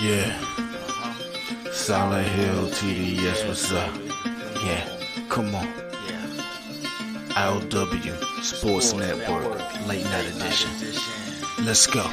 Yeah. Solid Hill TDS, what's up? Yeah, come on. I.O.W. Sports Network, late night edition. Let's go.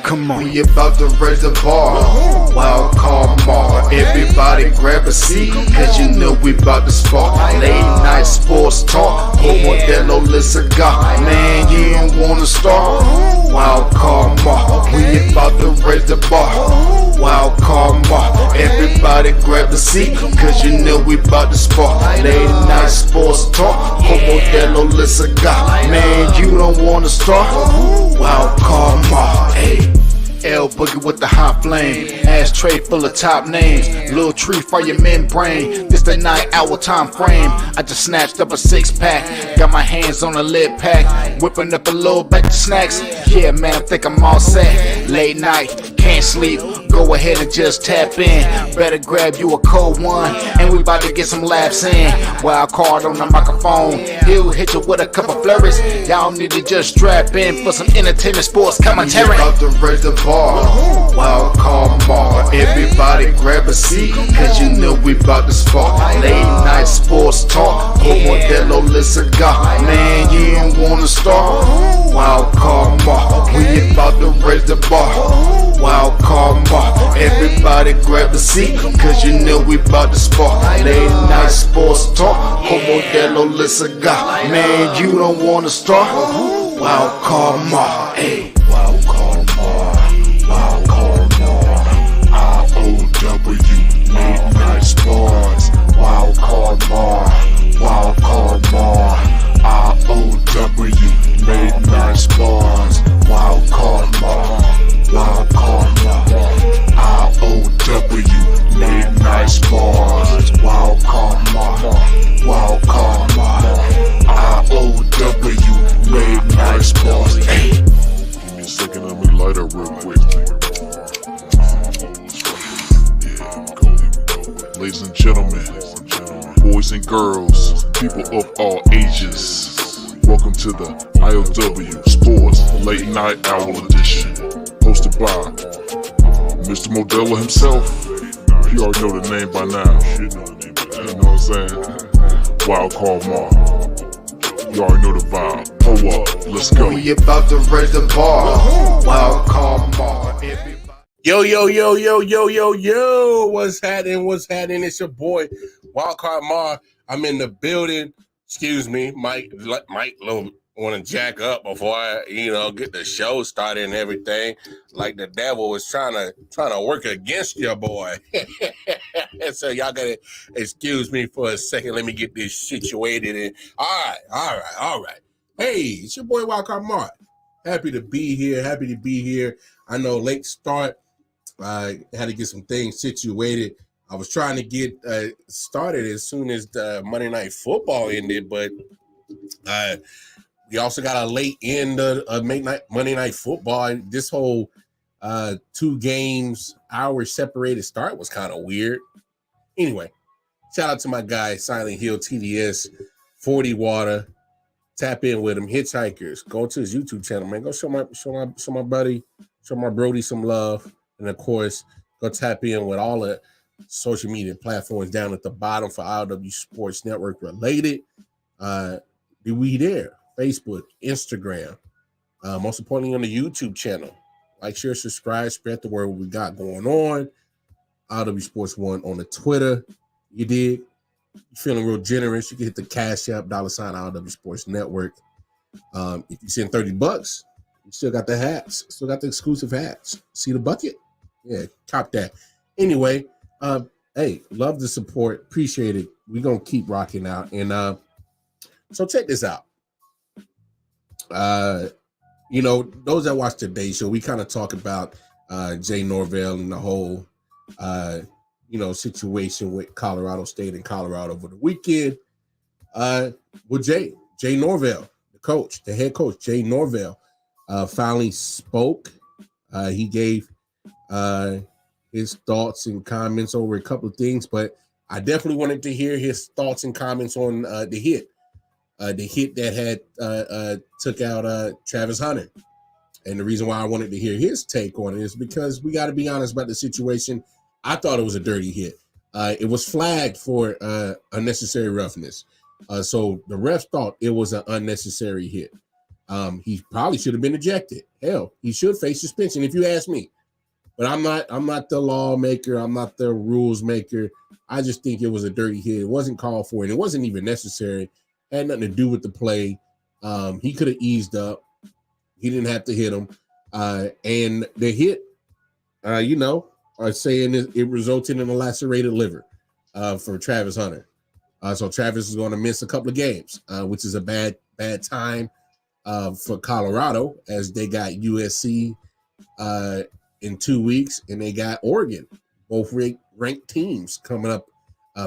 Come on. We about to raise the bar. Wild card mar. Everybody grab a seat, cause you know we about to spark. Late night sports talk. Modelo Le Cigar. Man, you don't wanna start. Wild card mar. We about to raise the bar. Wild card mar. Everybody grab a seat, cause you know we about to spark. Late night sports talk. Modelo Le Cigar. Man, you don't wanna start. Wild card mar. Hey. L Boogie with the hot flame, ashtray full of top names, little tree for your membrane. This the 9 hour time frame. I just snatched up a 6-pack, got my hands on a lid pack, whipping up a little batch of snacks. Yeah man, I think I'm all set. Late night, can't sleep, go ahead and just tap in. Better grab you a cold one, and we about to get some laps in. Wild card on the microphone, he'll hit you with a couple flurries. Y'all need to just strap in for some entertainment sports commentary. About to raise the bar. Wild card mar. Everybody grab a seat, cause you know we about to spark. Late night sports talk. Modelo Le Cigar. Man, you don't wanna start. Wild card mar. We about to raise the bar. Wild card mar. Everybody grab a seat, cause you know we about to spark. Late night sports talk. Modelo Le Cigar. Man, you don't wanna start. Wild card mar. Hey. Wild card mar. Wild card mar. I.O.W. Late night sports. Wild card mar. Wild card mar. I.O.W. Late night sports. Wild card mar. Wild card mar. I.O.W. Late night sports. Wild card mar. Wild card mar. I.O.W. Late night sports. Hey. Give me a second, let me light up real quick. Ladies and gentlemen, boys and girls, people of all ages, welcome to the I.O.W. Sports Late Night Hour Edition, hosted by Mr. Modelo himself. You already know the name by now. You know what I'm saying? Wild Card Mar. You already know the vibe. Pull up, let's go. We about to raise the bar. Wild card mar. Yo, what's happening? It's your boy, Wildcard Mar. I'm in the building. Excuse me, Mike want to jack up before I, get the show started and everything. Like the devil was trying to work against your boy. So y'all gotta excuse me for a second. Let me get this situated. And all right. Hey, it's your boy, Wildcard Mar. Happy to be here. I know late start. I had to get some things situated. I was trying to get started as soon as the Monday Night Football ended, but we also got a late end of Monday Night Football. This whole 2 games, hour separated start was kind of weird. Anyway, shout out to my guy, Silent Hill TDS, 40 Water. Tap in with him. Hitchhikers. Go to his YouTube channel, man. Go show my buddy, show my Brody some love. And of course, go tap in with all the social media platforms down at the bottom for I.O.W. Sports Network related. We there. Facebook, Instagram. Most importantly on the YouTube channel. Like, share, subscribe, spread the word what we got going on. I.O.W. Sports 1 on the Twitter. You dig? You feeling real generous, you can hit the Cash App, $ I.O.W. Sports Network. If you send $30, you still got the hats, still got the exclusive hats. See the bucket? Yeah, cop that. Anyway, hey, love the support, appreciate it. We're gonna keep rocking out. And so check this out. Those that watch today's show, we kind of talk about Jay Norvell and the whole situation with Colorado State and Colorado over the weekend. With Jay Norvell, the head coach, Jay Norvell, finally spoke. He gave his thoughts and comments over a couple of things, but I definitely wanted to hear his thoughts and comments on the hit that had took out Travis Hunter. And the reason why I wanted to hear his take on it is because we got to be honest about the situation. I thought it was a dirty hit. It was flagged for unnecessary roughness. So the refs thought it was an unnecessary hit. He probably should have been ejected. Hell, he should face suspension if you ask me. But I'm not the lawmaker. I'm not the rules maker. I just think it was a dirty hit. It wasn't called for, and it wasn't even necessary. It had nothing to do with the play. He could have eased up. He didn't have to hit him. And the hit, are saying it resulted in a lacerated liver for Travis Hunter. So Travis is going to miss a couple of games, which is a bad time for Colorado, as they got USC in 2 weeks, and they got Oregon, both ranked teams coming up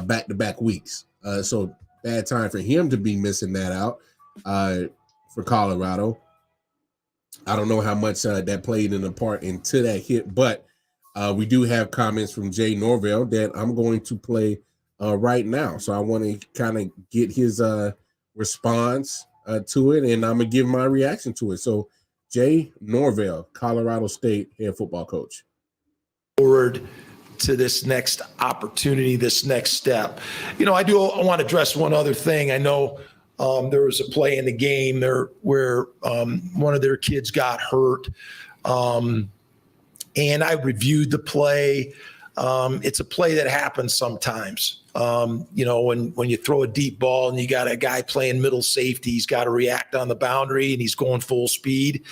back-to-back weeks. So bad time for him to be missing that out for Colorado. I don't know how much that played in a part into that hit, but we do have comments from Jay Norvell that I'm going to play right now. So I want to kind of get his response to it, and I'm going to give my reaction to it. So Jay Norvell, Colorado State head football coach. Forward to this next opportunity, this next step. I want to address one other thing. I know there was a play in the game there where one of their kids got hurt. And I reviewed the play. It's a play that happens sometimes. When you throw a deep ball and you got a guy playing middle safety, he's got to react on the boundary and he's going full speed.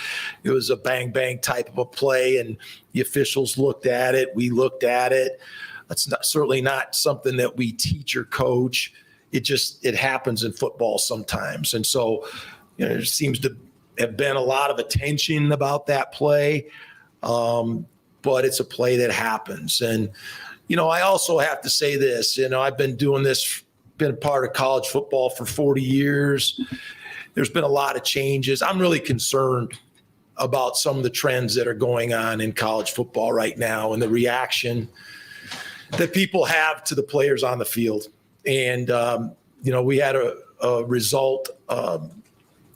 It was a bang bang type of a play, and the officials looked at it. We looked at it. That's certainly not something that we teach or coach. It happens in football sometimes. And so, there seems to have been a lot of attention about that play. But it's a play that happens. And, I also have to say this, I've been doing this, been a part of college football for 40 years. There's been a lot of changes. I'm really concerned about some of the trends that are going on in college football right now and the reaction that people have to the players on the field. And, we had a result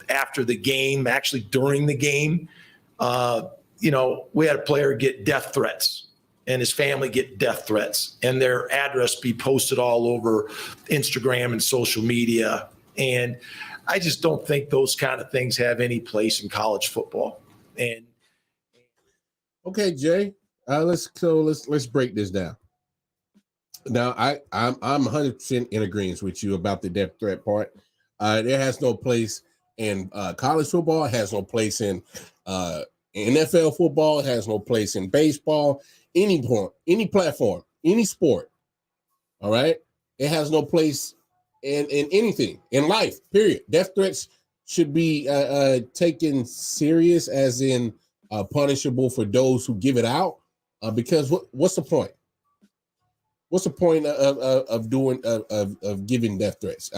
after the game, actually during the game. We had a player get death threats and his family get death threats and their address be posted all over Instagram and social media. And I just don't think those kind of things have any place in college football. And okay, Jay, let's break this down. Now, I'm 100% in agreement with you about the death threat part. There has no place in college football. It has no place in NFL football. It has no place in baseball, any platform, any sport. All right. It has no place in anything in life, period. Death threats should be taken serious, as in punishable for those who give it out. Because what's the point? What's the point of giving death threats?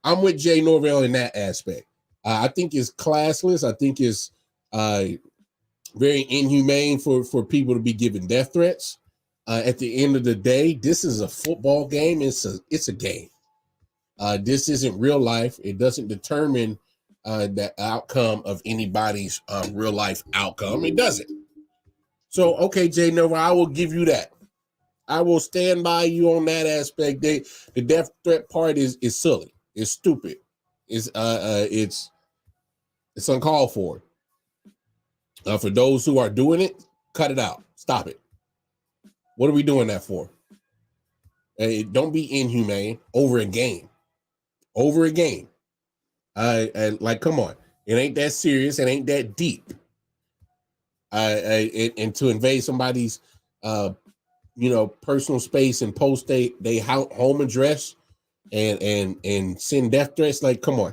I'm with Jay Norvell in that aspect. I think it's classless. I think it's very inhumane for people to be given death threats. At the end of the day, this is a football game. It's a game. This isn't real life. It doesn't determine the outcome of anybody's real life outcome. It doesn't. So, okay, Jay Norvell, I will give you that. I will stand by you on that aspect. The death threat part is silly. It's stupid. It's uncalled for. For those who are doing it, cut it out. Stop it. What are we doing that for? Don't be inhumane over a game. Over a game. Come on. It ain't that serious. It ain't that deep. And to invade somebody's personal space and post they home address and send death threats, come on.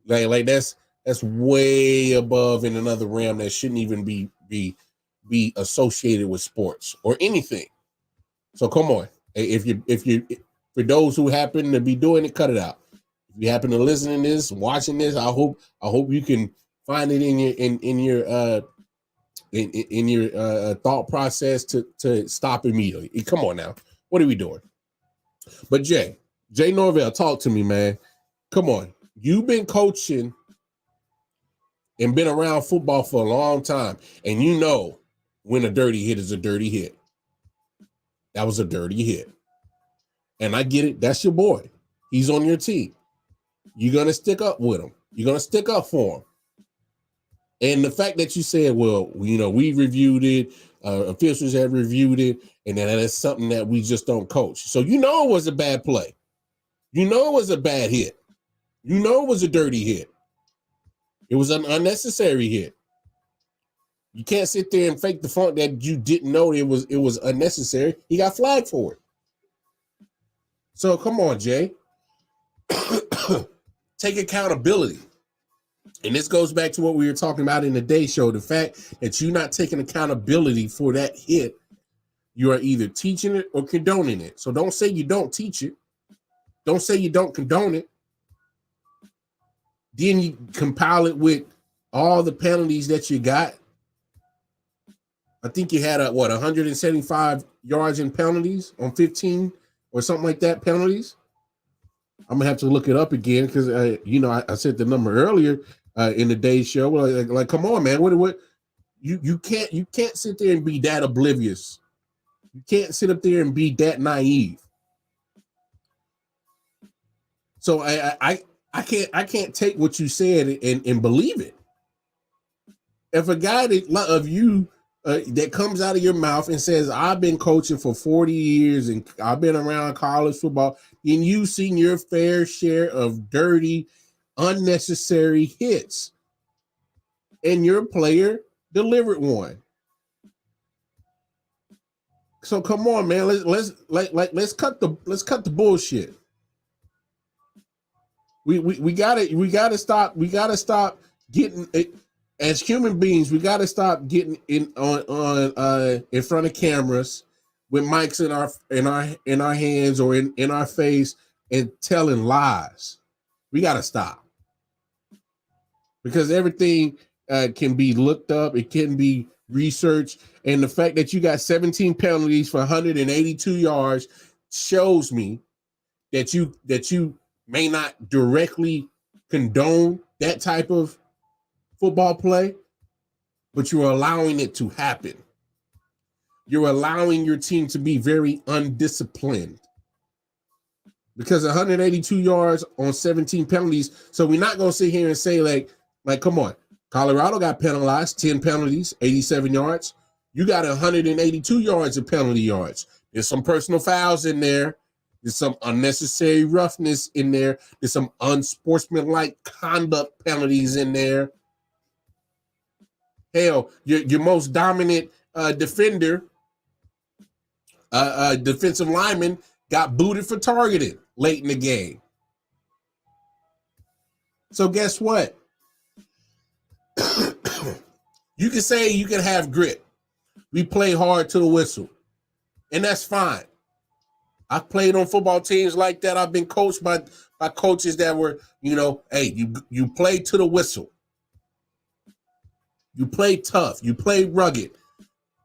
Like that's way above in another realm that shouldn't even be associated with sports or anything. So come on. If you for those who happen to be doing it, cut it out. If you happen to listen to this, watching this, I hope you can find it in your thought process to stop immediately. Come on now. What are we doing? But Jay Norvell, talk to me, man. Come on. You've been coaching and been around football for a long time, and you know when a dirty hit is a dirty hit. That was a dirty hit. And I get it. That's your boy. He's on your team. You're going to stick up with him. You're going to stick up for him. And the fact that you said, well, you know, we reviewed it, officials have reviewed it, and that is something that we just don't coach. So you know it was a bad play. You know it was a bad hit. You know it was a dirty hit. It was an unnecessary hit. You can't sit there and fake the funk that you didn't know it was unnecessary. He got flagged for it. So come on, Jay. Take accountability. And this goes back to what we were talking about in the day show. The fact that you're not taking accountability for that hit, you are either teaching it or condoning it. So don't say you don't teach it. Don't say you don't condone it. Then you compile it with all the penalties that you got. I think you had 175 yards in penalties on 15 or something like that, penalties. I'm gonna have to look it up again because I said the number earlier in the day show. Like, come on, man, what you can't sit there and be that oblivious. You can't sit up there and be that naive. So I can't take what you said and believe it. If a guy of you that comes out of your mouth and says, I've been coaching for 40 years and I've been around college football, and you've seen your fair share of dirty, unnecessary hits, and your player delivered one. So come on, man, let's cut the bullshit. We gotta stop getting it. As human beings, we got to stop getting in front of cameras with mics in our hands or in our face and telling lies. We got to stop, because everything can be looked up. It can be researched, and the fact that you got 17 penalties for 182 yards shows me that you may not directly condone that type of football play, but you're allowing it to happen. You're allowing your team to be very undisciplined, because 182 yards on 17 penalties. So we're not going to sit here and say like, come on, Colorado got penalized, 10 penalties, 87 yards. You got 182 yards of penalty yards. There's some personal fouls in there. There's some unnecessary roughness in there. There's some unsportsmanlike conduct penalties in there. Hell, your most dominant defender, defensive lineman, got booted for targeting late in the game. So guess what? You can say you can have grit. We play hard to the whistle, and that's fine. I've played on football teams like that. I've been coached by coaches that were, hey, you play to the whistle. You play tough. You play rugged.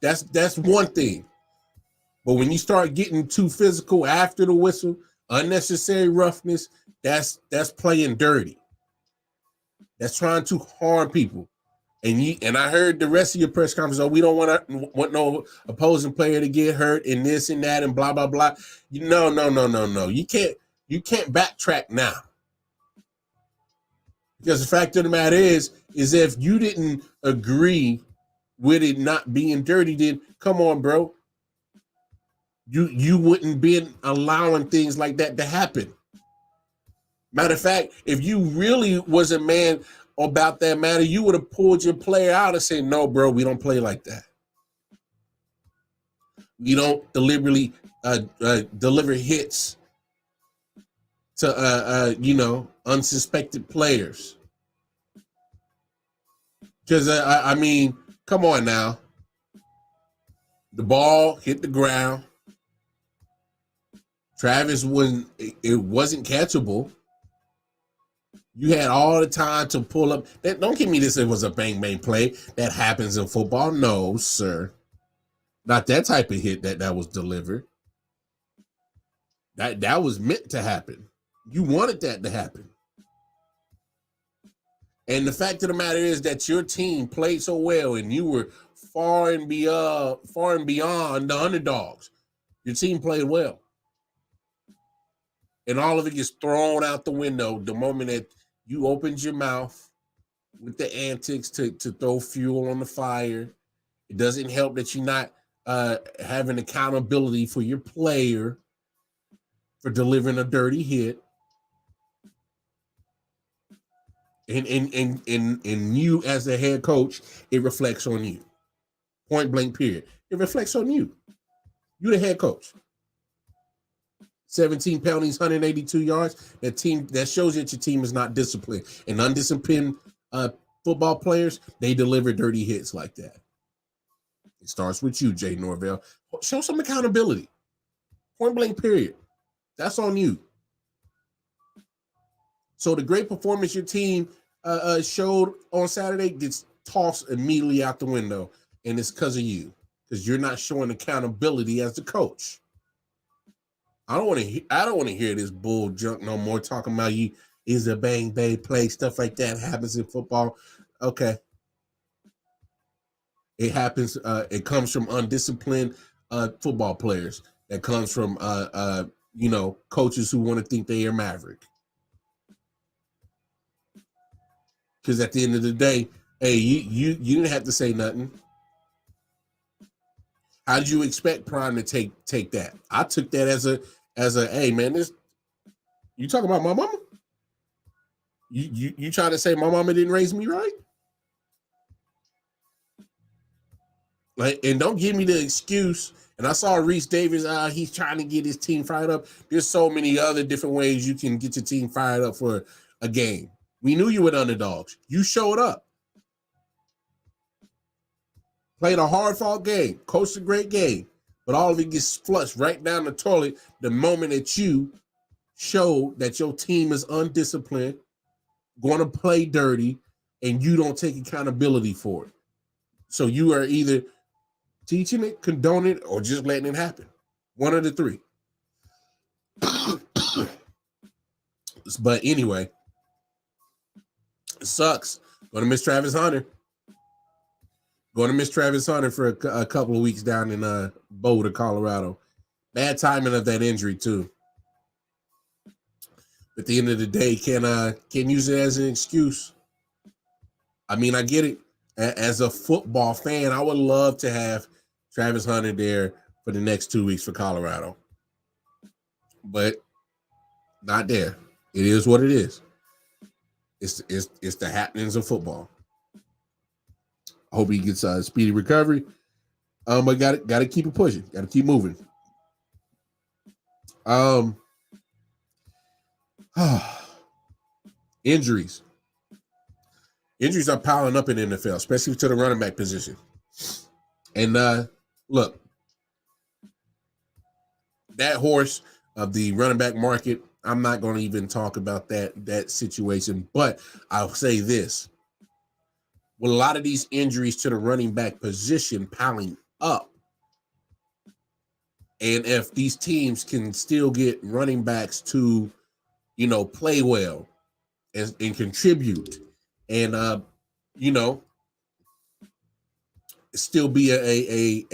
That's one thing. But when you start getting too physical after the whistle, unnecessary roughness, that's playing dirty. That's trying to harm people. And I heard the rest of your press conference, we don't want no opposing player to get hurt and this and that and blah, blah, blah. No. You can't backtrack now. Because the fact of the matter is if you didn't agree with it not being dirty, then come on, bro. You wouldn't be allowing things like that to happen. Matter of fact, if you really was a man about that matter, you would have pulled your player out and said, no, bro, we don't play like that. We don't deliberately deliver hits to, unsuspected players. Because, I mean, come on now. The ball hit the ground. Travis, it wasn't catchable. You had all the time to pull up. Don't give me this. It was a bang bang play that happens in football. No, sir, not that type of hit that was delivered. That was meant to happen. You wanted that to happen, And the fact of the matter is that your team played so well, and you were far and beyond the underdogs. Your team played well, and all of it gets thrown out the window the moment that you opened your mouth with the antics to throw fuel on the fire. It doesn't help that you're not having accountability for your player for delivering a dirty hit. And you as the head coach, it reflects on you. Point blank period. It reflects on you. You're the head coach. 17 penalties, 182 yards. That shows that your team is not disciplined. And undisciplined football players, they deliver dirty hits like that. It starts with you, Jay Norvell. Show some accountability. Point blank period. That's on you. So the great performance your team showed on Saturday gets tossed immediately out the window, and it's because of you, because you're not showing accountability as the coach. I don't want to hear this bull junk no more. Talking about you is a bang bang play, stuff like that happens in football. Okay, it happens. It comes from undisciplined football players. That comes from coaches who want to think they are maverick. Because at the end of the day, hey, you didn't have to say nothing. How did you expect Prime to take that? I took that as a hey man, this you talking about my mama? You trying to say my mama didn't raise me right? Like, and don't give me the excuse. And I saw Reese Davis, he's trying to get his team fired up. There's so many other different ways you can get your team fired up for a game. We knew you were underdogs. You showed up. Played a hard-fought game. Coached a great game. But all of it gets flushed right down the toilet the moment that you show that your team is undisciplined, going to play dirty, and you don't take accountability for it. So you are either teaching it, condoning it, or just letting it happen. One of the three. But anyway, it sucks. Going to miss Travis Hunter. Going to miss Travis Hunter for a couple of weeks down in Boulder, Colorado. Bad timing of that injury too. At the end of the day, can use it as an excuse. I mean, I get it. As a football fan, I would love to have Travis Hunter there for the next 2 weeks for Colorado. But not there. It is what it is. It's the happenings of football. I hope he gets a speedy recovery. But got to keep it pushing. Got to keep moving. Injuries. Injuries are piling up in the NFL, especially to the running back position. And look, that horse of the running back market, I'm not going to even talk about that situation. But I'll say this. With a lot of these injuries to the running back position piling up, and if these teams can still get running backs to, play well and contribute and, still be a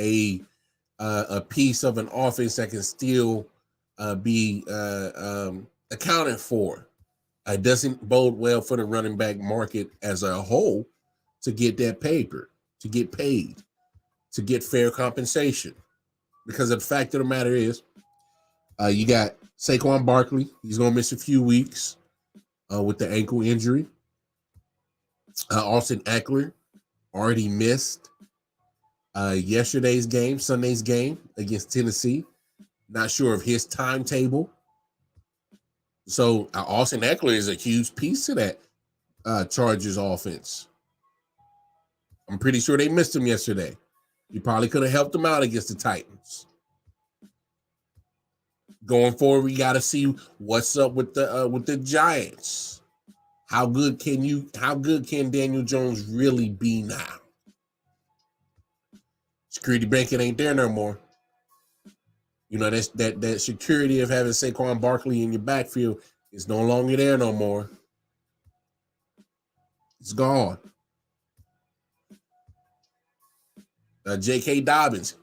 piece of an offense that can still be accounted for, it doesn't bode well for the running back market as a whole to get that paper, to get paid, to get fair compensation. Because the fact of the matter is, you got Saquon Barkley. He's going to miss a few weeks with the ankle injury. Austin Eckler already missed Sunday's game against Tennessee. Not sure of his timetable. So Austin Eckler is a huge piece of that Chargers offense. I'm pretty sure they missed him yesterday. He probably could have helped them out against the Titans. Going forward, we got to see what's up with the Giants. How good can Daniel Jones really be now? Security blanket ain't there no more. That security of having Saquon Barkley in your backfield is no longer there no more. It's gone. J.K. Dobbins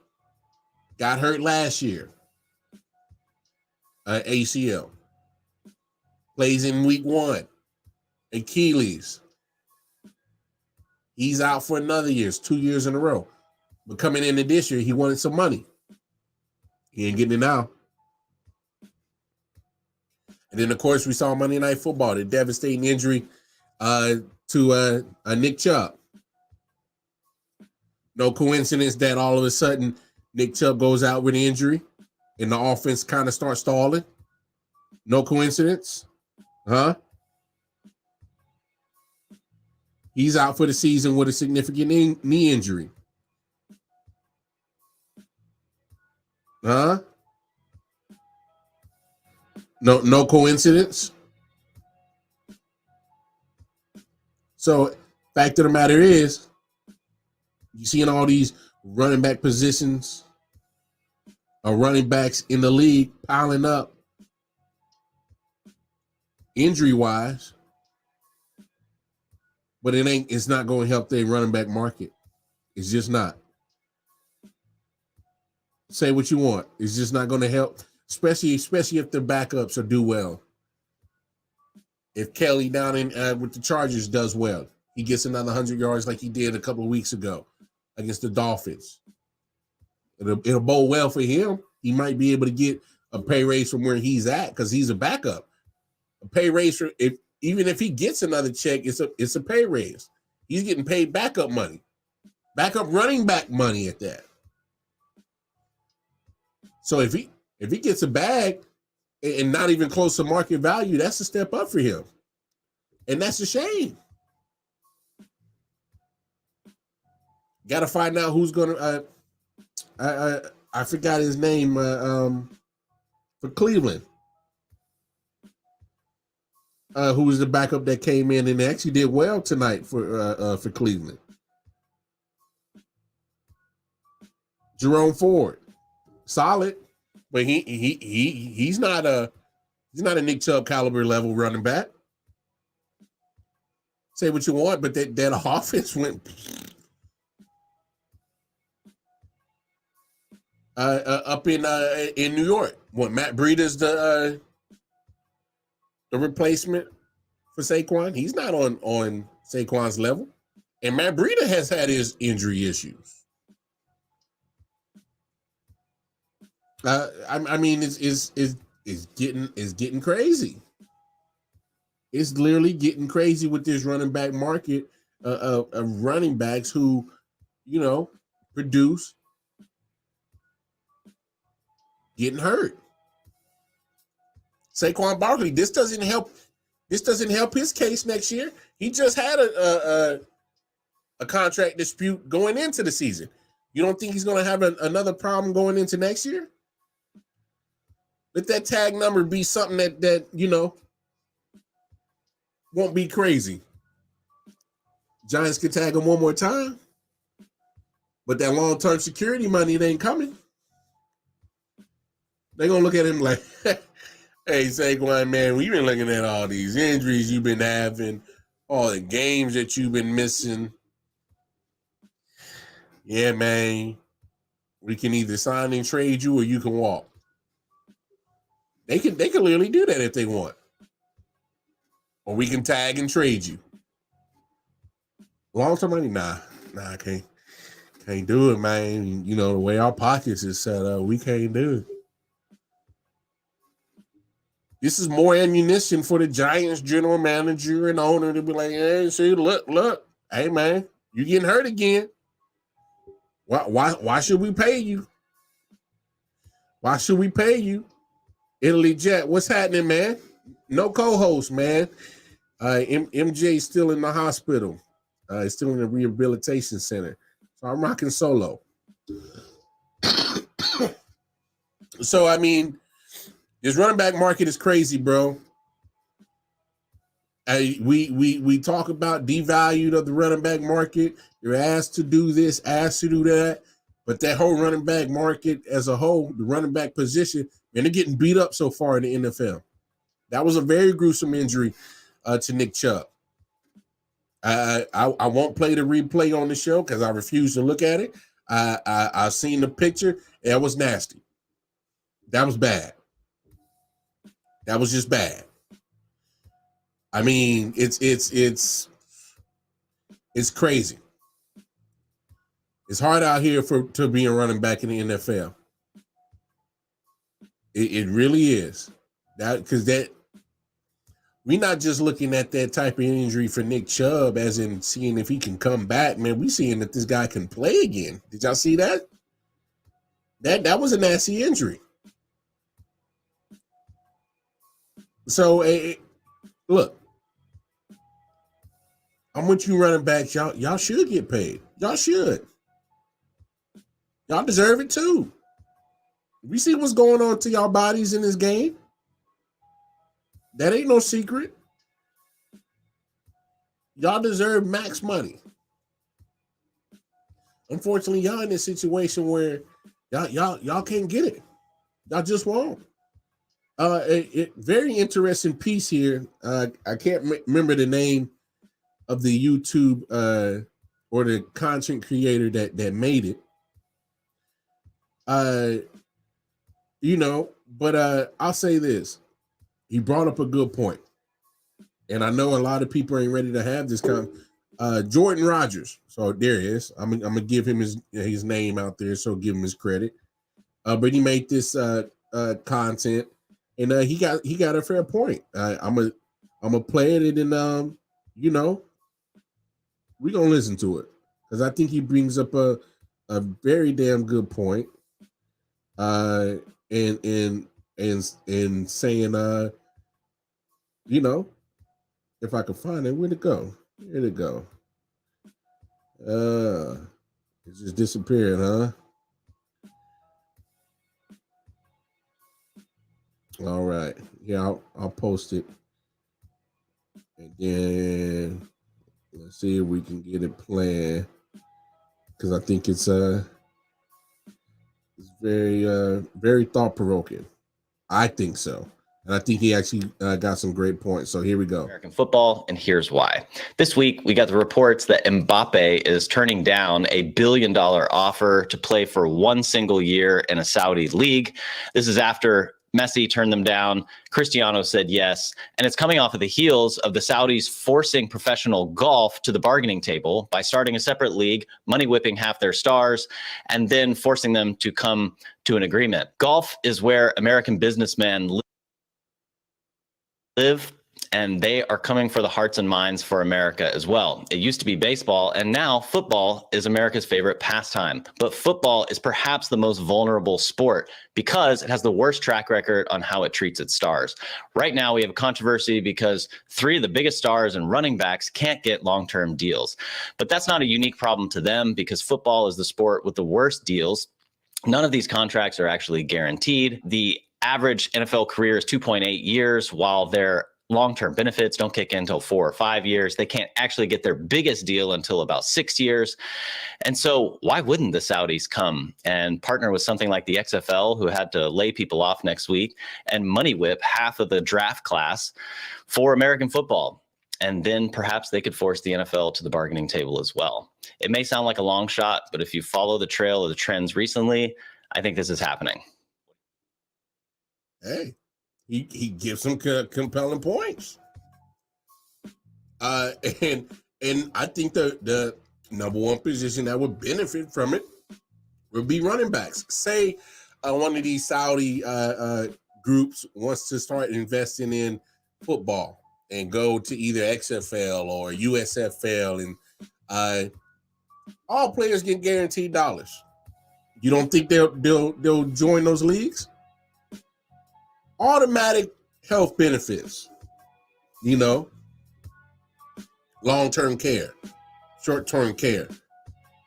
got hurt last year. ACL. Plays in week 1. Achilles. He's out for another year. It's 2 years in a row. But coming into this year, he wanted some money. He ain't getting it now. And then, of course, we saw Monday Night Football, the devastating injury to Nick Chubb. No coincidence that all of a sudden Nick Chubb goes out with an injury and the offense kind of starts stalling. No coincidence. Huh? He's out for the season with a significant knee injury. Huh? No coincidence. So, fact of the matter is, you seeing all these running back positions, running backs in the league piling up, injury-wise, but it's not going to help their running back market. It's just not. Say what you want. It's just not going to help, especially if the backups are do well. If Kelly down in with the Chargers does well, he gets another 100 yards like he did a couple of weeks ago against the Dolphins. It'll bode well for him. He might be able to get a pay raise from where he's at because he's a backup. A pay raise for even if he gets another check, it's a pay raise. He's getting paid backup money, backup running back money at that. So if he gets a bag and not even close to market value, that's a step up for him, and that's a shame. Got to find out who's gonna. I forgot his name for Cleveland. Who was the backup that came in and actually did well tonight for Cleveland? Jerome Ford, solid, but he's not a Nick Chubb caliber level running back. Say what you want, but that offense went up in New York. What, Matt Breida's the replacement for Saquon? He's not on Saquon's level, and Matt Breida has had his injury issues. I mean, it's getting crazy. It's literally getting crazy with this running back market of running backs who, produce, getting hurt. Saquon Barkley, this doesn't help his case next year. He just had a contract dispute going into the season. You don't think he's going to have another problem going into next year? Let that tag number be something that won't be crazy. Giants can tag him one more time, but that long-term security money, it ain't coming. They're going to look at him like, hey, Saquon, man, we've been looking at all these injuries you've been having, all the games that you've been missing. Yeah, man, we can either sign and trade you or you can walk. They can literally do that if they want. Or we can tag and trade you. Long-term money? Nah, I can't do it, man. The way our pockets is set up, we can't do it. This is more ammunition for the Giants general manager and owner to be like, hey, see, look, hey, man, you getting hurt again. Why should we pay you? Why should we pay you? Italy Jet, what's happening, man? No co-host, man. MJ's still in the hospital. He's still in the rehabilitation center. So I'm rocking solo. So, I mean, this running back market is crazy, bro. We talk about devalued of the running back market. You're asked to do this, asked to do that. But that whole running back market as a whole, the running back position, and they're getting beat up so far in the NFL. That was a very gruesome injury to Nick Chubb. I won't play the replay on the show because I refuse to look at it. I've seen the picture. It was nasty. That was bad. That was just bad. I mean, it's crazy. It's hard out here to be a running back in the NFL. It really is. Because we're not just looking at that type of injury for Nick Chubb as in seeing if he can come back, man. We're seeing that this guy can play again. Did y'all see that? That was a nasty injury. So, look, I'm with you running backs. Y'all should get paid. Y'all should. Y'all deserve it too. We see what's going on to y'all bodies in this game. That ain't no secret. Y'all deserve max money. Unfortunately, y'all in this situation where y'all can't get it. Y'all just won't. Very interesting piece here. I can't remember the name of the YouTube or the content creator that made it. But I'll say this. He brought up a good point. And I know a lot of people ain't ready to have this Jordan Rogers. So there he is. I'm gonna give him his name out there, so give him his credit. But he made this content, and he got a fair point. I'm gonna play it, and we're gonna listen to it because I think he brings up a very damn good point. And saying if I can find it, where'd it go? Where'd it go? It just disappeared, huh? All right. Yeah, I'll post it. And then let's see if we can get it playing. Because I think it's very very thought-provoking. I think so. And I think he actually got some great points. So here we go. American football, and here's why. This week, we got the reports that Mbappe is turning down $1 billion offer to play for one single year in a Saudi league. This is after Messi turned them down. Cristiano said yes. And it's coming off of the heels of the Saudis forcing professional golf to the bargaining table by starting a separate league, money whipping half their stars, and then forcing them to come to an agreement. Golf is where American businessmen live, and they are coming for the hearts and minds for America as well. It used to be baseball, and now football is America's favorite pastime. But football is perhaps the most vulnerable sport because it has the worst track record on how it treats its stars. Right now, we have a controversy because 3 of the biggest stars and running backs can't get long-term deals. But that's not a unique problem to them because football is the sport with the worst deals. None of these contracts are actually guaranteed. The average NFL career is 2.8 years, while their long-term benefits don't kick in until 4 or 5 years. They can't actually get their biggest deal until about 6 years. And so why wouldn't the Saudis come and partner with something like the XFL, who had to lay people off next week, and money whip half of the draft class for American football? And then perhaps they could force the NFL to the bargaining table as well. It may sound like a long shot, but if you follow the trail of the trends recently, I think this is happening. Hey, he gives some compelling points. And I think the number one position that would benefit from it would be running backs. Say one of these Saudi groups wants to start investing in football and go to either XFL or USFL, and all players get guaranteed dollars. You don't think they'll join those leagues? Automatic health benefits, long-term care, short-term care.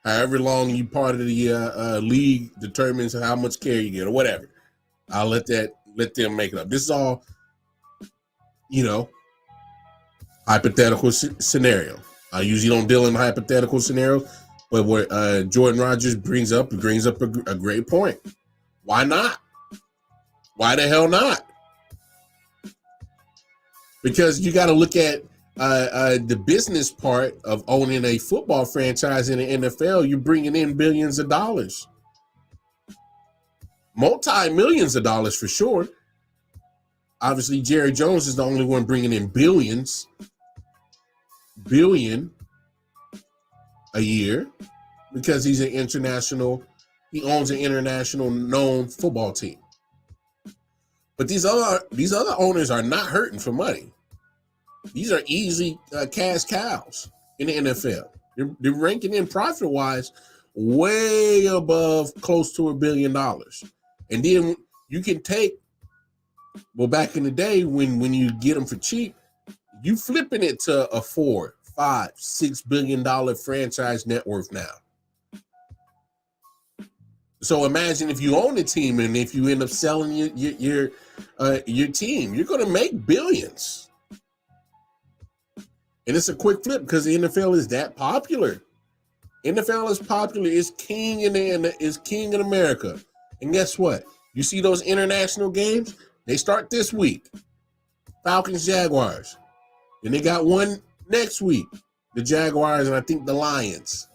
However long you part of the league determines how much care you get or whatever. I'll let them make it up. This is all, hypothetical scenario. I usually don't deal in hypothetical scenarios, but where Jordan Rogers brings up a great point. Why not? Why the hell not? Because you got to look at the business part of owning a football franchise in the NFL, you're bringing in billions of dollars, multi-millions of dollars for sure. Obviously, Jerry Jones is the only one bringing in billion a year, because he owns an international known football team. But these other owners are not hurting for money. These are easy cash cows in the NFL. They're ranking in profit-wise way above close to $1 billion. And then you can take, well, back in the day when you get them for cheap, you flipping it to a $4, $5, $6 billion franchise net worth now. So imagine if you own a team and if you end up selling your team, you're going to make billions. And it's a quick flip because the NFL is that popular. NFL is popular. It's king is king in America. And guess what? You see those international games? They start this week. Falcons, Jaguars. And they got one next week. The Jaguars and I think the Lions.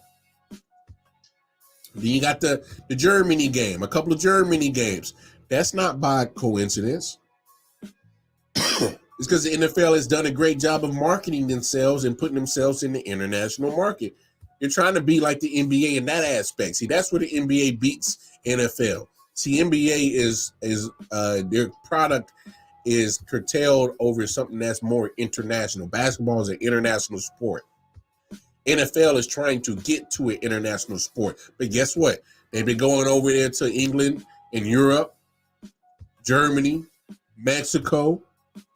Then you got the Germany game, a couple of Germany games. That's not by coincidence. It's because the NFL has done a great job of marketing themselves and putting themselves in the international market. You're trying to be like the NBA in that aspect. See, that's where the NBA beats NFL. See, NBA is their product is curtailed over something that's more international. Basketball is an international sport. NFL is trying to get to an international sport. But guess what? They've been going over there to England and Europe, Germany, Mexico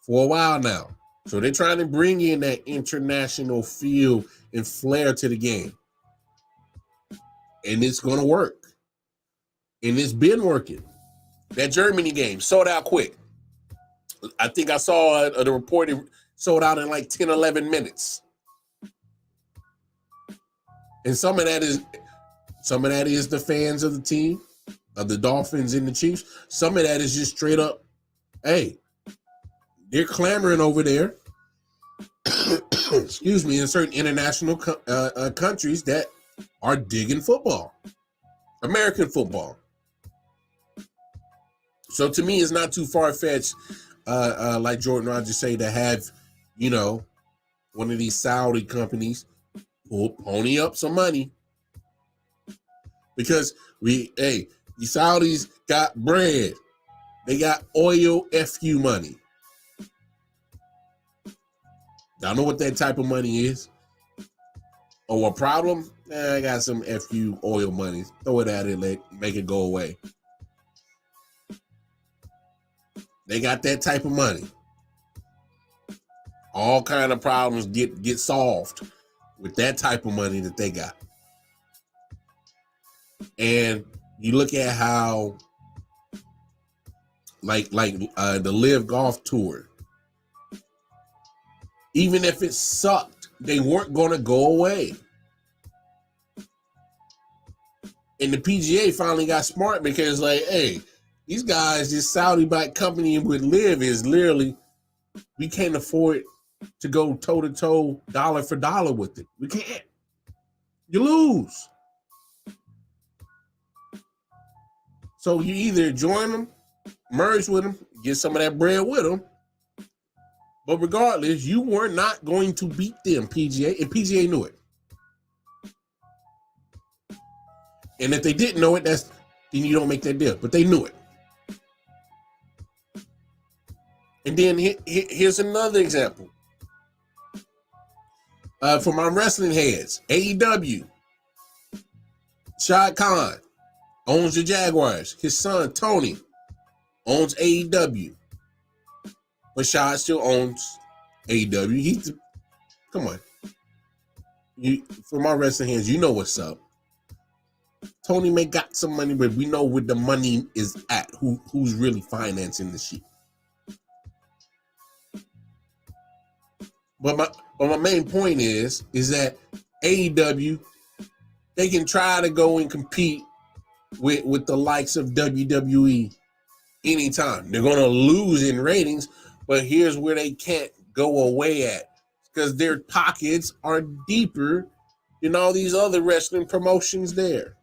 for a while now. So they're trying to bring in that international feel and flair to the game. And it's going to work. And it's been working. That Germany game sold out quick. I think I saw the report, it sold out in like 10, 11 minutes. And some of that is the fans of the team, of the Dolphins and the Chiefs. Some of that is just straight up, hey, they're clamoring over there, excuse me, in certain international countries that are digging football, American football. So to me, it's not too far-fetched, like Jordan Rogers say, to have, one of these Saudi companies pony up some money, because the Saudis got bread. They got oil FU money. Y'all know what that type of money is? Oh, a problem? I got some FU oil money. Throw it at it, make it go away. They got that type of money. All kind of problems get solved with that type of money that they got. And you look at how, like the Live Golf Tour, even if it sucked, they weren't going to go away. And the PGA finally got smart, because hey, these guys, this Saudi-backed company with Live is literally, we can't afford to go toe-to-toe, dollar for dollar with it. We can't. You lose. So you either join them, merge with them, get some of that bread with them. But regardless, you were not going to beat them, PGA, and PGA knew it. And if they didn't know it, then you don't make that deal. But they knew it. And then here's another example. For my wrestling heads, AEW, Shad Khan owns the Jaguars. His son, Tony, owns AEW. But Shad still owns AEW. Come on. For my wrestling heads, you know what's up. Tony may got some money, but we know where the money is at. Who's really financing the shit. But my main point is that AEW, they can try to go and compete with the likes of WWE anytime. They're going to lose in ratings, but here's where they can't go away at. because their pockets are deeper than all these other wrestling promotions there.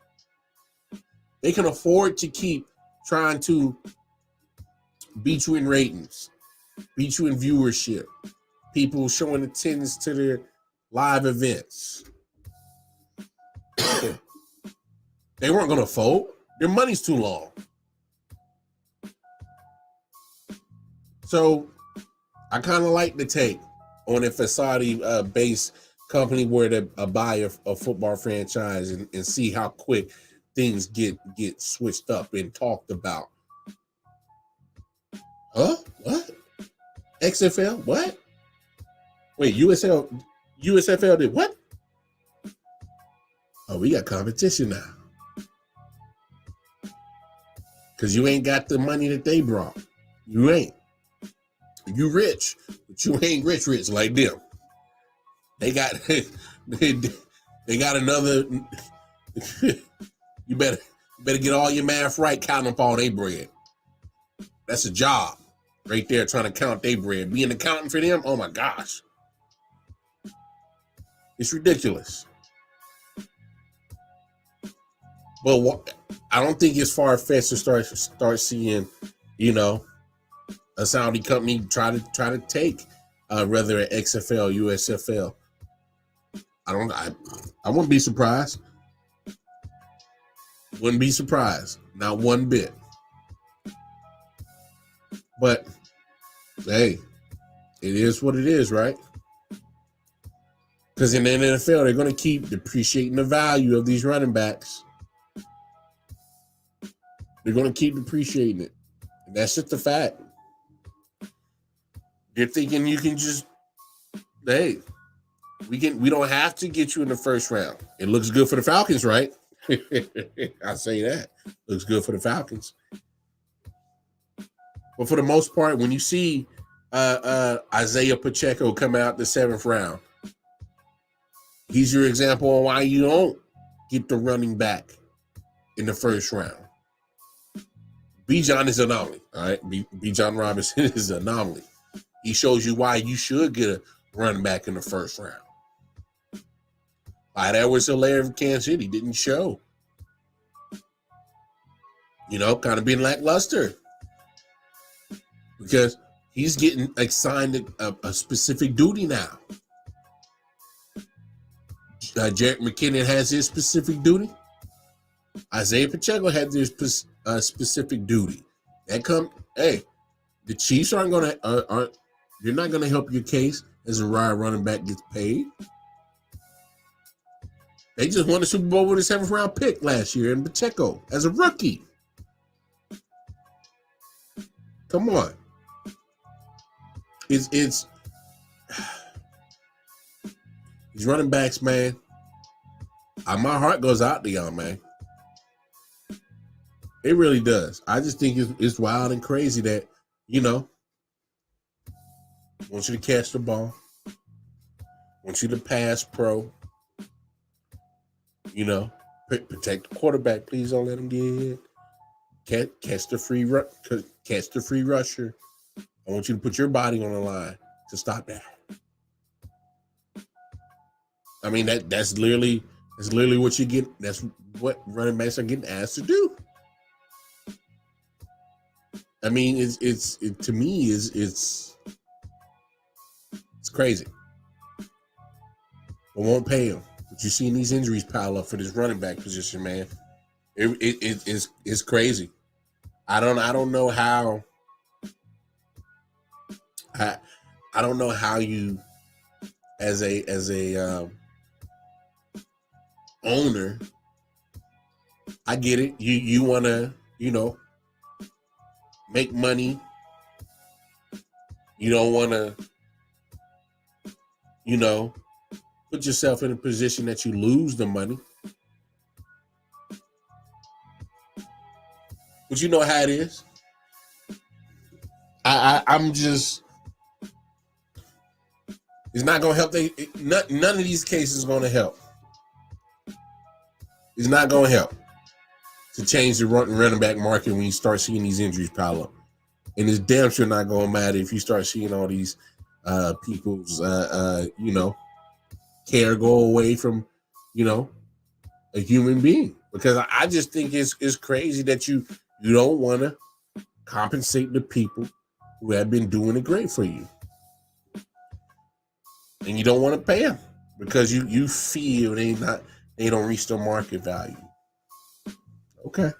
They can afford to keep trying to beat you in ratings, beat you in viewership, people showing attendance to their live events. They weren't going to fold. Their money's too long. So I kind of like the take on if a Saudi-based company were to buy a football franchise and see how quick things get switched up and talked about. Huh? What? XFL? What? Wait, USFL did what? Oh, we got competition now. Because you ain't got the money that they brought. You ain't. You rich, but you ain't rich like them. They got they got another. You better get all your math right, counting up all their bread. That's a job right there, trying to count their bread. Being an accountant for them, oh my gosh. It's ridiculous. But I don't think it's far-fetched to start seeing, a Saudi company try to take rather an XFL, USFL. I wouldn't be surprised. Wouldn't be surprised. Not one bit. But hey, it is what it is, right? Because in the NFL, they're going to keep depreciating the value of these running backs. They're going to keep depreciating it. And that's just the fact. They're thinking you can just, hey, we don't have to get you in the first round. It looks good for the Falcons, right? I say that. Looks good for the Falcons. But for the most part, when you see Isaiah Pacheco come out the 7th round, he's your example on why you don't get the running back in the first round. Bijan is an anomaly, all right? Bijan Robinson is an anomaly. He shows you why you should get a running back in the first round. Clyde Edwards-Helaire of Kansas City didn't show. Kind of being lackluster. Because he's getting assigned a specific duty now. Jerick McKinnon has his specific duty. Isaiah Pacheco had this specific duty. The Chiefs aren't you're not gonna help your case as a running back gets paid. They just won the Super Bowl with a 7th round pick last year in Pacheco as a rookie. Come on. It's these running backs, man. My heart goes out to y'all, man. It really does. I just think it's wild and crazy that, want you to catch the ball, want you to pass pro, protect the quarterback. Please don't let him get hit. Catch the free rusher. I want you to put your body on the line to stop that. I mean, that's literally what you get. That's what running backs are getting asked to do. I mean, it's to me it's crazy. I won't pay him. But you're seeing these injuries pile up for this running back position, man. It's crazy. I don't know how. I don't know how you, as a owner, I get it. You want to, make money. You don't want to, put yourself in a position that you lose the money. But you know how it is. I'm just, it's not going to help. None of these cases is going to help. It's not going to help to change the running back market when you start seeing these injuries pile up. And it's damn sure not going to matter if you start seeing all these people's care go away from a human being, because I just think it's crazy that you don't want to compensate the people who have been doing it great for you, and you don't want to pay them because you feel they don't reach their market value. Okay.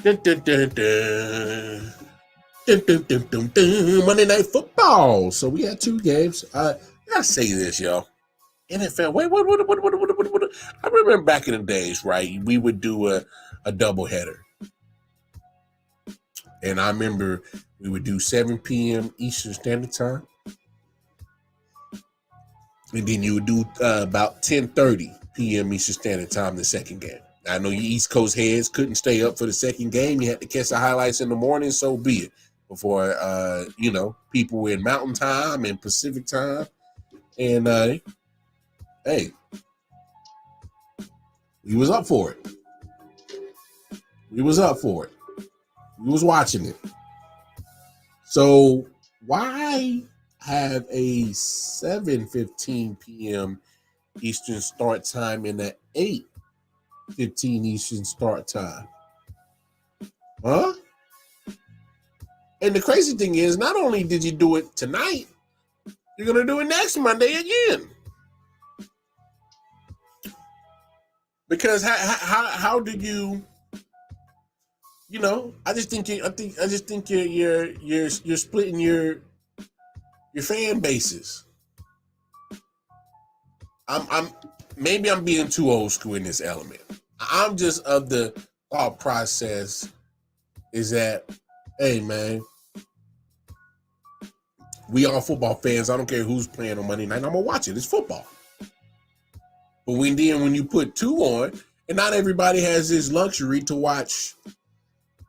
Dun, dun, dun, dun. Dun, dun, dun, dun, dun. Monday Night Football. So we had 2 games. I gotta say this, y'all. NFL. Wait, what? I remember back in the days, right? We would do a doubleheader, and I remember we would do 7 p.m. Eastern Standard Time, and then you would do about 10:30 p.m. Eastern Standard Time the second game. I know you East Coast heads couldn't stay up for the second game. You had to catch the highlights in the morning, so be it. Before people in Mountain Time and Pacific Time, and hey, we was up for it. We was up for it. We was watching it. So why have a 7:15 p.m. Eastern start time and an 8:15 Eastern start time? Huh? And the crazy thing is, not only did you do it tonight, you're going to do it next Monday again. Because how do you, I just think you're splitting your fan bases. Maybe I'm being too old school in this element. I'm just of the thought process is that, hey man, we all football fans. I don't care who's playing on Monday night. I'm gonna watch it. It's football. But when you put 2 on, and not everybody has this luxury to watch,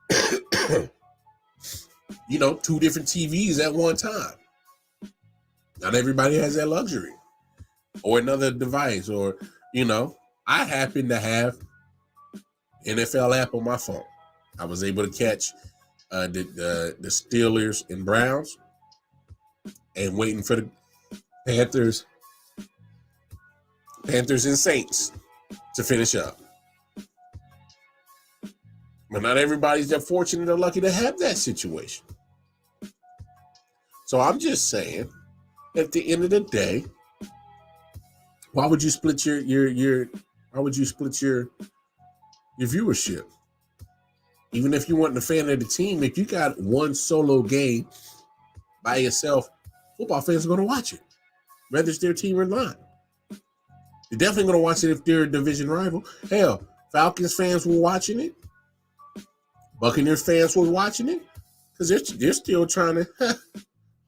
2 different TVs at one time. Not everybody has that luxury, or another device, or I happen to have NFL app on my phone. I was able to catch the Steelers and Browns, and waiting for the Panthers and Saints to finish up. But not everybody's that fortunate or lucky to have that situation. So I'm just saying, at the end of the day, why would you split your viewership? Even if you weren't a fan of the team, if you got one solo game by yourself, football fans are going to watch it, whether it's their team or not. They're definitely going to watch it if they're a division rival. Hell, Falcons fans were watching it. Buccaneers fans were watching it because they're still trying to.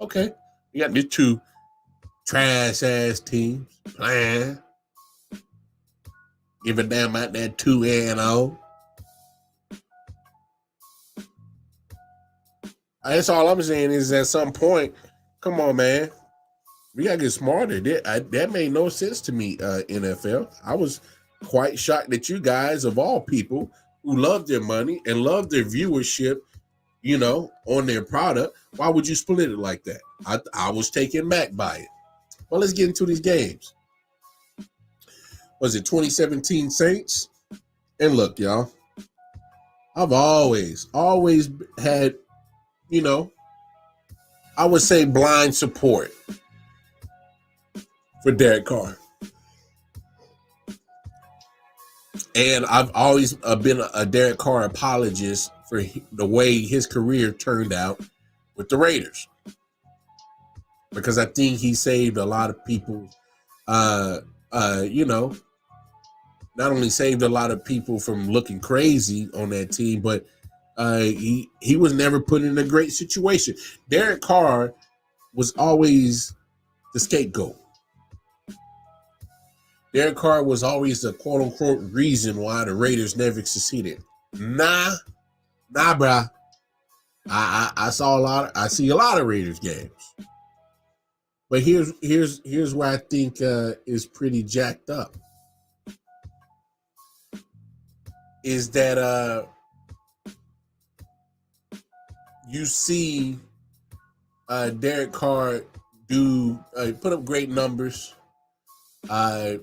Okay, you got these 2 trash ass teams playing. Give a damn about that 2-0. That's all I'm saying is at some point, come on, man. We got to get smarter. That made no sense to me, NFL. I was quite shocked that you guys, of all people, who love their money and love their viewership, on their product, why would you split it like that? I was taken back by it. Well, let's get into these games. Was it 2017 Saints? And look, y'all, I've always had, I would say blind support for Derek Carr. And I've always been a Derek Carr apologist for the way his career turned out with the Raiders. Because I think he saved a lot of people, not only saved a lot of people from looking crazy on that team, but he was never put in a great situation. Derek Carr was always the scapegoat. Derek Carr was always the quote-unquote reason why the Raiders never succeeded. Nah, bruh. I see a lot of Raiders games. But here's where I think is pretty jacked up. Is that you see Derek Carr put up great numbers. But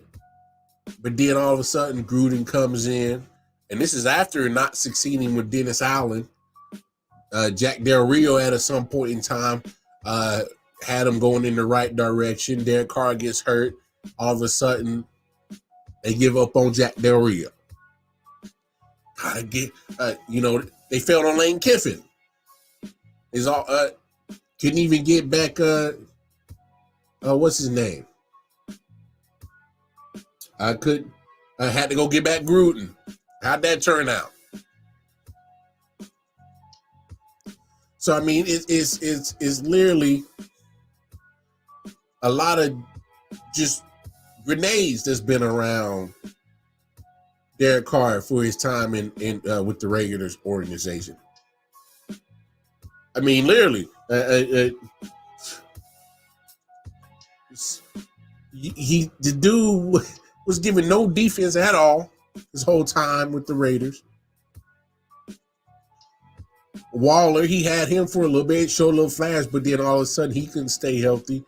then all of a sudden Gruden comes in, and this is after not succeeding with Dennis Allen. Jack Del Rio at some point in time had him going in the right direction. Derek Carr gets hurt. All of a sudden, they give up on Jack Del Rio. They failed on Lane Kiffin. Couldn't even get back. What's his name? I had to go get back Gruden. How'd that turn out? So I mean, it's literally a lot of just grenades that's been around Derek Carr for his time in with the Raiders organization. I mean, literally, the dude was given no defense at all his whole time with the Raiders. Waller, he had him for a little bit, showed a little flash, but then all of a sudden he couldn't stay healthy.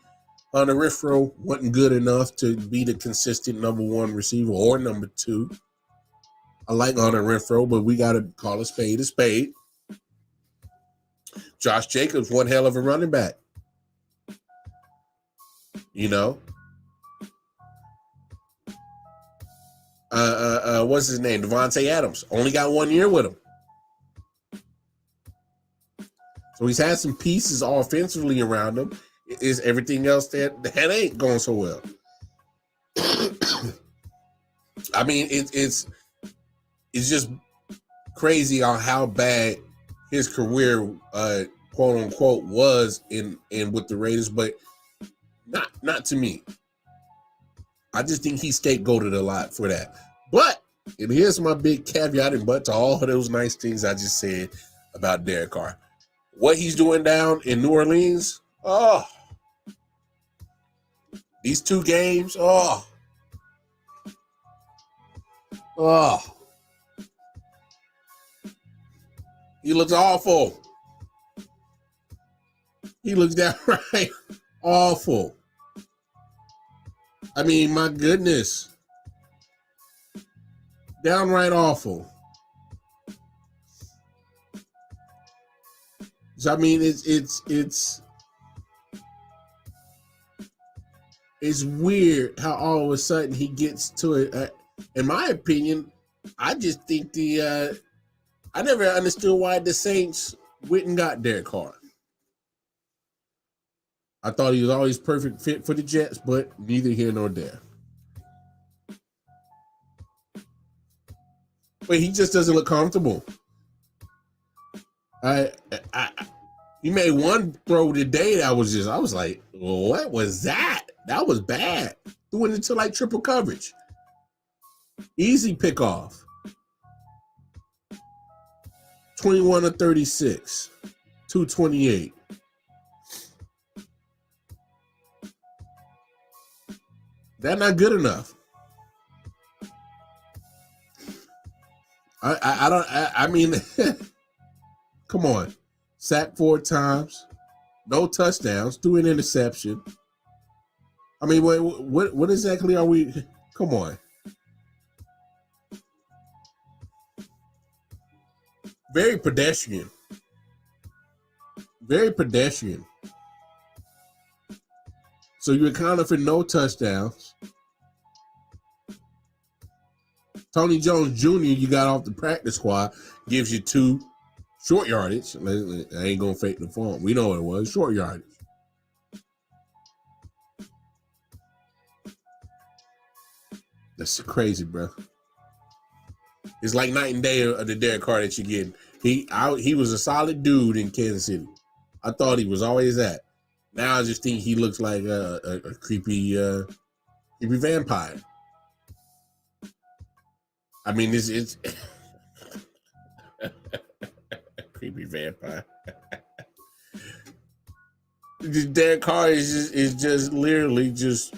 Hunter Renfrow wasn't good enough to be the consistent number one receiver or number two. I like Hunter Renfrow, but we got to call a spade a spade. Josh Jacobs, one hell of a running back. You know? What's his name? Devontae Adams. Only got 1 year with him. So he's had some pieces offensively around him. Is everything else that ain't going so well? I mean, it's just crazy on how bad his career, quote unquote, was in with the Raiders, but not to me. I just think he scapegoated a lot for that. But, and here's my big caveat and but to all of those nice things I just said about Derek Carr. What he's doing down in New Orleans, these 2 games, he looks awful. He looks downright awful. I mean, my goodness. Downright awful. So I mean, it's weird how all of a sudden he gets to it. In my opinion, I just think I never understood why the Saints went and got Derek Carr. I thought he was always perfect fit for the Jets, but neither here nor there. But he just doesn't look comfortable. He made one throw today that was just, I was like, what was that? That was bad. Threw it into like triple coverage. Easy pickoff. 21 of 36. 228. That's not good enough. I mean, come on. Sacked 4 times. No touchdowns. 2 an interception. I mean, what exactly are we? Come on. Very pedestrian. Very pedestrian. So you accounted for no touchdowns. Tony Jones Jr., you got off the practice squad, gives you 2 short yardage. I ain't going to fake the form. We know what it was. Short yardage. That's crazy, bro. It's like night and day of the Derek Carr that you're getting. He was a solid dude in Kansas City. I thought he was always that. Now I just think he looks like a creepy vampire. I mean, it's creepy vampire. Derek Carr is just literally just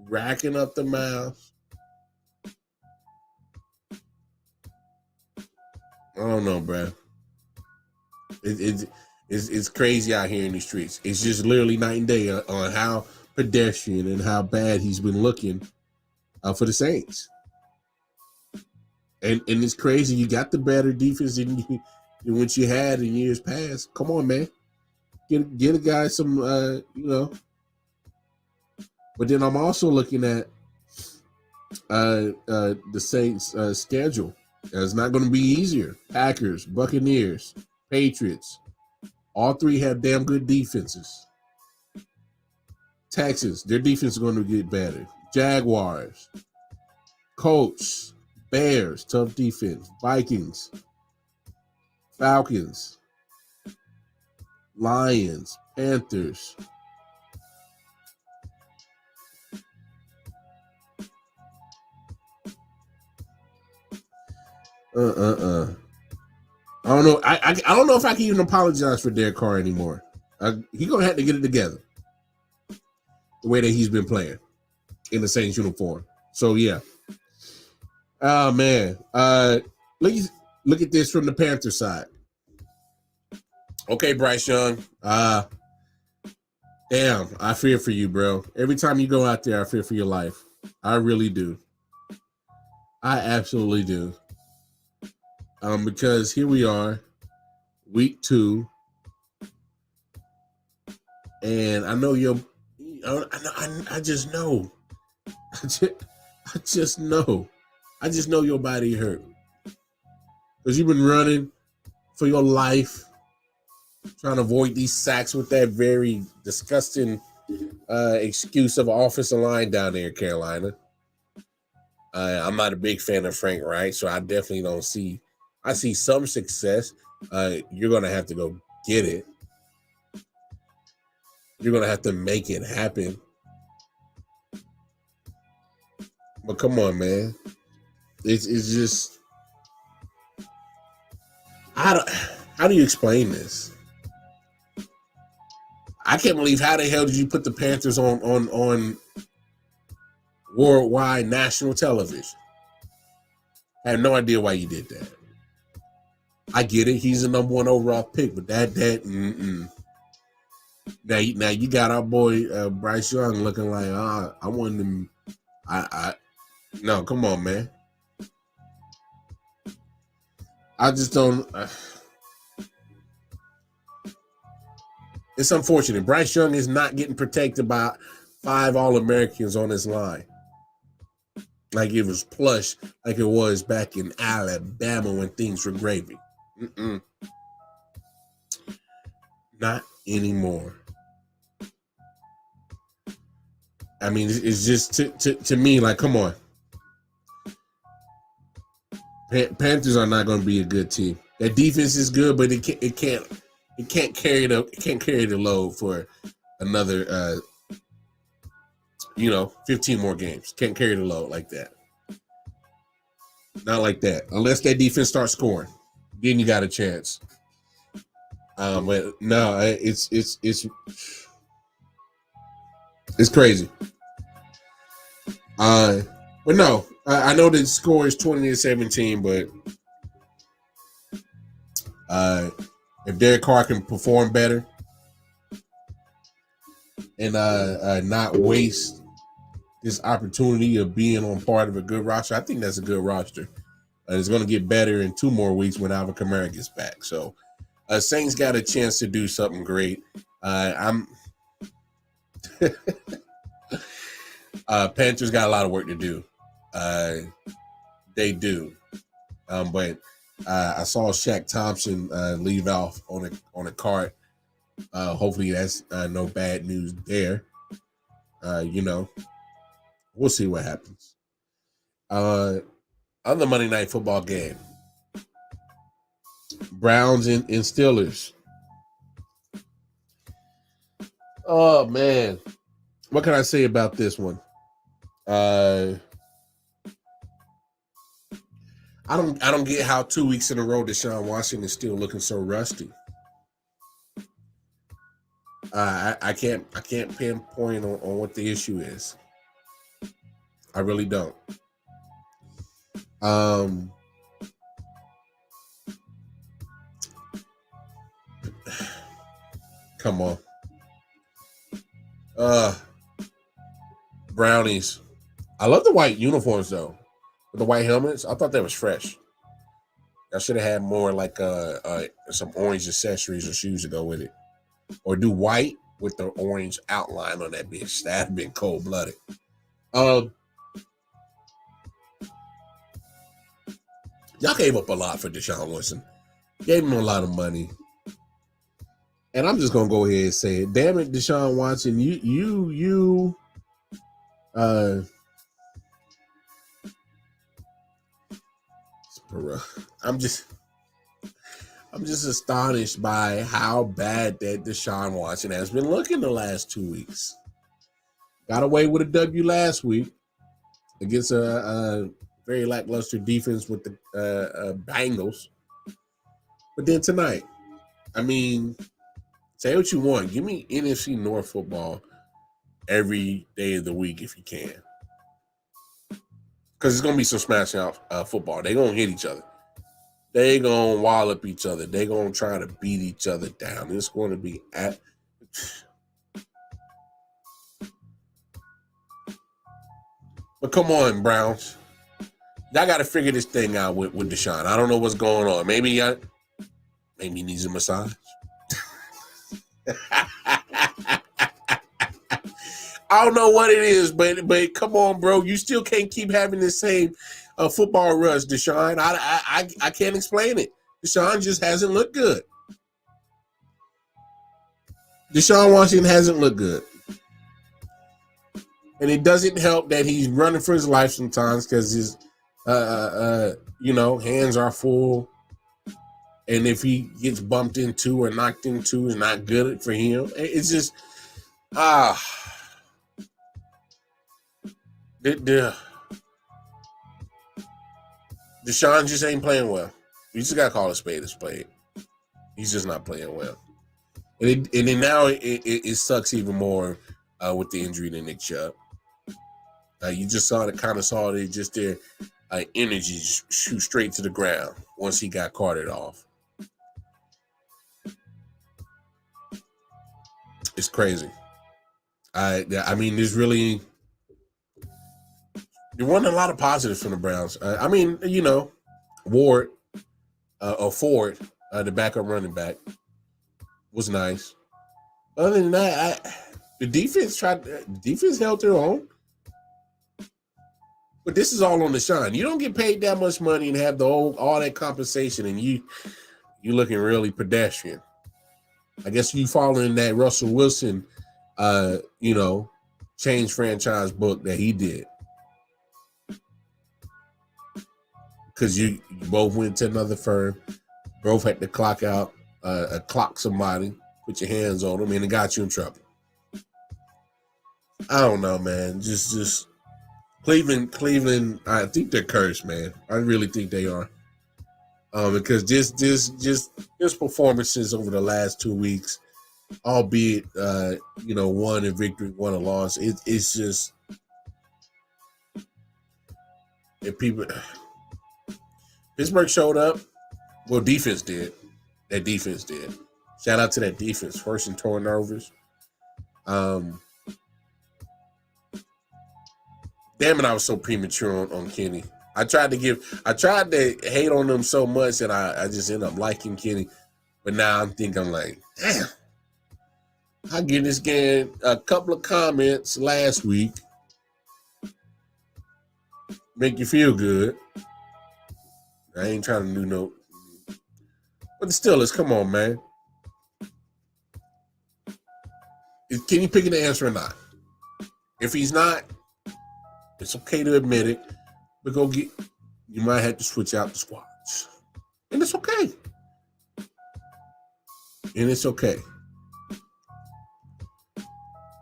racking up the miles. I don't know, bro. It's It's crazy out here in the streets. It's just literally night and day on how pedestrian and how bad he's been looking for the Saints. And it's crazy. You got the better defense than what you had in years past. Come on, man. Get a guy some, But then I'm also looking at the Saints' schedule. It's not going to be easier. Packers, Buccaneers, Patriots. All three have damn good defenses. Texans, their defense is going to get better. Jaguars, Colts, Bears, tough defense. Vikings, Falcons, Lions, Panthers. I don't know. I don't know if I can even apologize for Derek Carr anymore. He's gonna have to get it together. The way that he's been playing in the Saints uniform. So yeah. Oh man. Look at this from the Panther side. Okay, Bryce Young. Damn, I fear for you, bro. Every time you go out there, I fear for your life. I really do. I absolutely do. Because here we are, week 2, and I know I just know. I just know your body hurt because you've been running for your life, trying to avoid these sacks with that very disgusting excuse of an offensive line down there in Carolina. I'm not a big fan of Frank Wright, so I definitely don't see. I see some success. You're going to have to go get it. You're going to have to make it happen. But come on, man. It's just... How do you explain this? I can't believe how the hell did you put the Panthers on worldwide national television? I have no idea why you did that. I get it. He's the number 1 overall pick, but Now you got our boy Bryce Young looking like I want him. No, come on, man. I just don't. It's unfortunate. Bryce Young is not getting protected by 5 All-Americans on his line. Like it was plush, like it was back in Alabama when things were gravy. Not anymore. I mean, it's just to me like, come on. Panthers are not going to be a good team. That defense is good, but it can't carry the load for another 15 more games. Can't carry the load like that. Not like that. Unless that defense starts scoring, then you got a chance. But no, it's crazy. But no, I know the score is 20-17, but if Derek Carr can perform better and not waste this opportunity of being on part of a good roster, I think that's a good roster. It's going to get better in 2 more weeks when Alvin Kamara gets back. So Saints got a chance to do something great. Panthers got a lot of work to do. They do. But I saw Shaq Thompson leave off on a cart. Hopefully that's no bad news there. We'll see what happens. Other Monday Night Football game. Browns and Steelers. Oh man. What can I say about this one? I don't get how 2 weeks in a row Deshaun Watson is still looking so rusty. I can't pinpoint on what the issue is. I really don't. Come on. Brownies. I love the white uniforms though. With the white helmets. I thought that was fresh. I should have had more like some orange accessories or shoes to go with it. Or do white with the orange outline on that bitch. That'd have been cold-blooded. Y'all gave up a lot for Deshaun Watson. Gave him a lot of money. And I'm just gonna go ahead and say it. Damn it, Deshaun Watson, you I'm just astonished by how bad that Deshaun Watson has been looking the last 2 weeks. Got away with a W last week against a very lackluster defense with the Bengals. But then tonight, I mean, say what you want. Give me NFC North football every day of the week if you can. Because it's going to be some smashing out football. They're going to hit each other. They're going to wallop each other. They're going to try to beat each other down. It's going to be at... But come on, Browns. Y'all got to figure this thing out with Deshaun. I don't know what's going on. Maybe he needs a massage. I don't know what it is, but come on, bro. You still can't keep having the same football rush, Deshaun. I can't explain it. Deshaun just hasn't looked good. Deshaun Washington hasn't looked good. And it doesn't help that he's running for his life sometimes because his hands are full. And if he gets bumped into or knocked into, it's not good for him. It's just Deshaun just ain't playing well. You just gotta call a spade a spade. He's just not playing well. And then now it sucks even more with the injury to Nick Chubb. You just saw it just their energy shoot straight to the ground once he got carted off. It's crazy. I mean, there's really there wasn't a lot of positives from the Browns. Ford, the backup running back, was nice. Other than that, the defense held their own. But this is all on Deshaun. You don't get paid that much money and have all that compensation, and you looking really pedestrian. I guess you following that Russell Wilson, change franchise book that he did. Because you both went to another firm, both had to clock somebody, put your hands on them, and it got you in trouble. I don't know, man. Just Cleveland. I think they're cursed, man. I really think they are. Because this performances over the last 2 weeks, albeit one a victory, one a loss. It's just if people. Pittsburgh showed up. Well, defense did. That defense did. Shout out to that defense. First in turnovers. Damn it, I was so premature on Kenny. I tried to hate on them so much that I just ended up liking Kenny. But now I'm like, damn. I give this guy a couple of comments last week. Make you feel good. I ain't trying to do no. But the Steelers, come on, man. Can you pick an answer or not? If he's not, it's okay to admit it. But you might have to switch out the squads. And it's okay.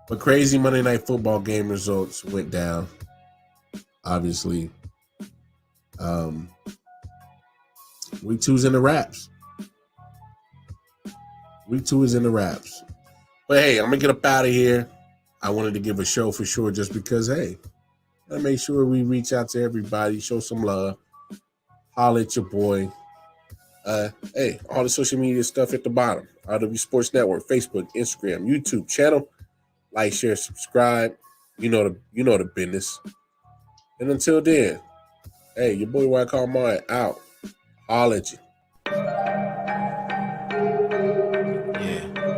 But crazy Monday Night Football game results went down. Obviously. Week 2's in the wraps. Week 2 is in the wraps. But hey, I'm going to get up out of here. I wanted to give a show for sure just because, hey, I make sure we reach out to everybody, show some love, holler at your boy. Hey, all the social media stuff at the bottom. I.O.W Sports Network, Facebook, Instagram, YouTube channel. Like, share, subscribe. You know the business. And until then, hey, your boy White Call Mine out. Holla at you. Yeah.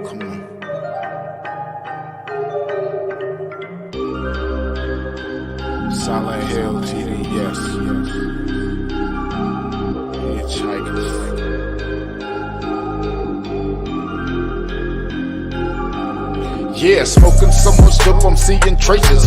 Come on. Silent Hill TD, yes. Hitchhikers. Yeah, smoking so much dope, I'm seeing traces.